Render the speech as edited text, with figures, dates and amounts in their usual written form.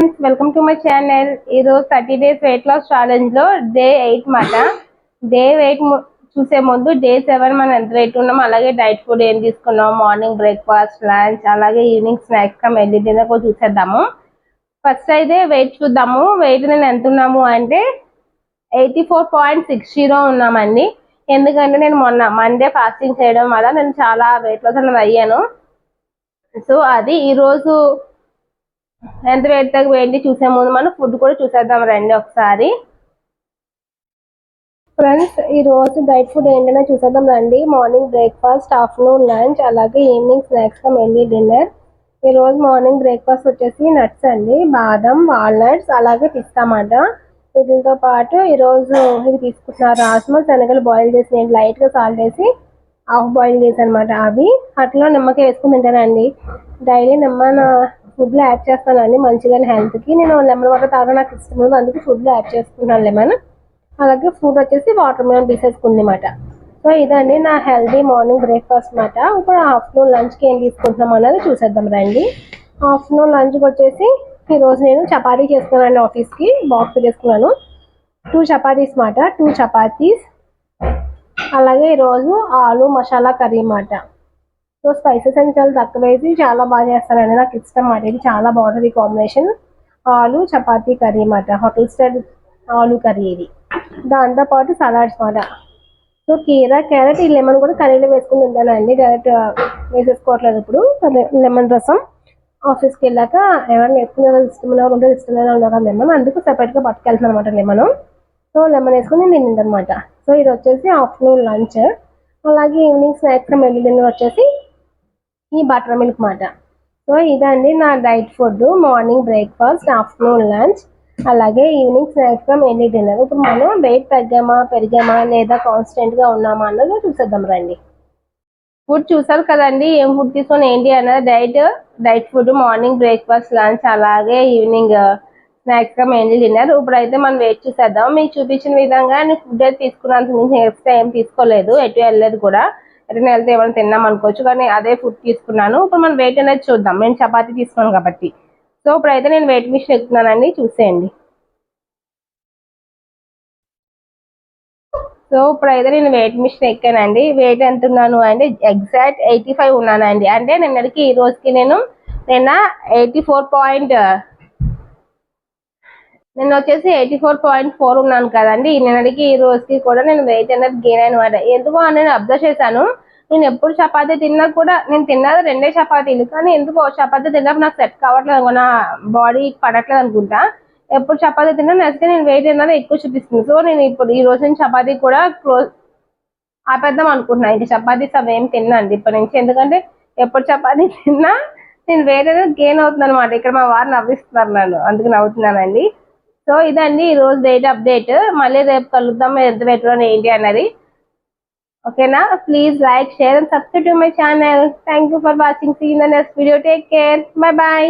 Welcome to my channel. ఈరోజు 30 days weight loss challenge లో day 8 మాట. డే 8 చూసే ముందు డే 7 మనం ఎంత వెయిట్ ఉన్నాం, అలాగే డైట్ ఫుడ్ ఏం తీసుకున్నాం, మార్నింగ్ బ్రేక్ఫాస్ట్, లంచ్, అలాగే ఈవినింగ్ స్నాక్స్ గా మెల్లి డిన్నర్ కూడా చూసేద్దాము. ఫస్ట్ అయితే వెయిట్ చూద్దాము. వెయిట్ నేను ఎంత ఉన్నాము అంటే 84.60 ఉన్నామండి. ఎందుకంటే నేను మొన్న మండే ఫాస్టింగ్ చేయడం వల్ల నేను చాలా వెయిట్ లాస్ అనేది అయ్యాను. సో అది ఈరోజు ఎంత వెయిట్ ఏంటి చూసే ముందు మనం ఫుడ్ కూడా చూసేద్దాం రండి ఒకసారి. ఫ్రెండ్స్, ఈ రోజు డైట్ ఫుడ్ ఏంటనే చూసేద్దాం రండి. మార్నింగ్ బ్రేక్ఫాస్ట్, ఆఫ్టర్నూన్ లంచ్, అలాగే ఈవినింగ్ స్నాక్స్ గా మెయిన్లీ డిన్నర్. ఈ రోజు మార్నింగ్ బ్రేక్ఫాస్ట్ వచ్చేసి నట్స్ అండి, బాదం, వాల్నట్స్, అలాగే పిస్తా మాట. వీటితో పాటు ఈరోజు ఇది తీసుకుంటున్నారు రాజ్మా, శనగలు బాయిల్ చేసి నేను లైట్ గా సాల్ట్ వేసి హాఫ్ బాయిల్ చేసి అనమాట. అవి అట్లా నిమ్మకాయ వేసుకుని తింటానండి. డైలీ నిమ్మన ఫుడ్ లో యాడ్ చేస్తానండి, మంచిగానే హెల్త్ కి. నేను లెమన్ వాటర్ తాగడం నాకు ఇష్టం లేదు, అందుకే ఫుడ్ లో యాడ్ చేసుకుంటున్నాను లెమన్. అలాగే ఫ్రూట్ వచ్చేసి వాటర్ మిలన్ తీసేసుకుంది అనమాట. సో ఇదండి నా హెల్తీ మార్నింగ్ బ్రేక్ఫాస్ట్ మాట. ఇప్పుడు ఆఫ్టర్నూన్ లంచ్ కి ఏం తీసుకుంటున్నాం అన్నది చూసేద్దాం రండి. ఆఫ్టర్నూన్ లంచ్ వచ్చేసి ఈరోజు నేను చపాతీ చేసుకున్నాను, ఆఫీస్ కి బాక్స్ చేసుకున్నాను. 2 చపాతీస్ మాట, 2 చపాతీస్. అలాగే ఈరోజు ఆలు మసాలా కర్రీ మాట. సో స్పైసెస్ అని చాలా తక్కువ వేసి చాలా బాగా చేస్తానండి, నాకు ఇష్టం మాట. ఇది చాలా బాగుంటుంది కాంబినేషన్, ఆలు చపాతీ కర్రీ మాట, హోటల్ స్టైల్ ఆలు కర్రీ ఇది. దాంతో పాటు సలాడ్స్ మాట. సో కీరా, క్యారెట్, ఈ లెమన్ కూడా కర్రీలో వేసుకుని తింటానండి, డైరెక్ట్ వేసేసుకోవట్లేదు ఇప్పుడు. లెమన్ రసం ఆఫీస్కి వెళ్ళాక ఎవరైనా వేసుకునే ఇష్టమైన ఉంటే ఇష్టమైన ఉన్నారు లెమన్, అందుకు సెపరేట్గా పట్టుకెళ్తున్నాను అనమాట లెమన్. సో లెమన్ వేసుకుని నేను తింటానమాట. సో ఇది వచ్చేసి ఆఫ్టర్నూన్ లంచ్. అలాగే ఈవినింగ్ స్నాక్స్ మెల్లి డిన్నర్ వచ్చేసి ఈ బటర్ మిల్క్ మాట. సో ఇదండి నా diet food, morning breakfast, afternoon lunch, అలాగే ఈవినింగ్ స్నాక్స్ గా మెయిన్లీ డిన్నర్. ఇప్పుడు మనం వెయిట్ తగ్గామా, పెరిగామా, లేదా కాన్స్టెంట్ గా ఉన్నామా అన్నది చూసేద్దాం రండి. ఫుడ్ చూసారు కదండి, ఏం ఫుడ్ తీసుకొని ఏంటి అన్నది diet food, morning breakfast, lunch, అలాగే ఈవినింగ్ స్నాక్స్ గా మెయిన్లీ డిన్నర్. ఇప్పుడైతే మనం వెయిట్ చూసేద్దాం. మీకు చూపించిన విధంగా నేను ఫుడ్ అయితే తీసుకున్నంత నుంచి ఎక్స్ట్రా ఏం తీసుకోలేదు, ఎటు వెళ్ళలేదు కూడా. ఎటైనా వెళ్తే ఏమైనా తిన్నాం అనుకోవచ్చు, కానీ అదే ఫుడ్ తీసుకున్నాను. ఇప్పుడు మనం వెయిట్ అనేది చూద్దాం. నేను చపాతీ తీసుకున్నాను కాబట్టి. సో ఇప్పుడైతే నేను వెయిట్ మిషన్ ఎక్కుతున్నానండి, చూసేయండి. సో ఇప్పుడైతే నేను వెయిట్ మిషన్ ఎక్కానండి. వెయిట్ ఎంత ఉన్నాను అంటే ఎగ్జాక్ట్ 85 ఉన్నానండి. అంటే నిన్నటికి ఈ రోజుకి నేను నిన్న 84.4 ఉన్నాను కదండి. ఈ నిన్నటికి ఈ రోజుకి కూడా నేను వెయిట్ అనేది గెయిన్ అనమాట. ఎందుకో నేను అబ్జర్వ్ చేశాను, నేను ఎప్పుడు చపాతీ తిన్నా కూడా, నేను తిన్నది 2 చపాతీలు, కానీ ఎందుకో చపాతీ తిన్నప్పుడు నాకు సెట్ కావట్లేదు అనుకో, నా బాడీ పడట్లేదు అనుకుంటా. ఎప్పుడు చపాతీ తిన్నా నెక్స్ట్ నేను వెయిట్ అనేది ఎక్కువ చూపిస్తుంది. సో నేను ఇప్పుడు ఈ రోజు నుంచి చపాతీ కూడా ఆపేద్దాం అనుకుంటున్నాను. ఇంక చపాతీస్ అవేం తిన్నాండి ఇప్పటి నుంచి, ఎందుకంటే ఎప్పుడు చపాతీ తిన్నా నేను వెయిట్ అనేది గెయిన్ అవుతుంది అనమాట. ఇక్కడ మా వారు నవ్విస్తున్నారు నన్ను, అందుకు నవ్వుతున్నానండి. సో ఇదండి ఈ రోజు డేట్ అప్డేట్. మళ్ళీ రేపు కలుద్దాం ఎంత పెట్టడం ఏంటి అన్నది. ఓకేనా? Please like, share and subscribe to my channel. Thank you for watching. See in the next video. Take care. Bye bye.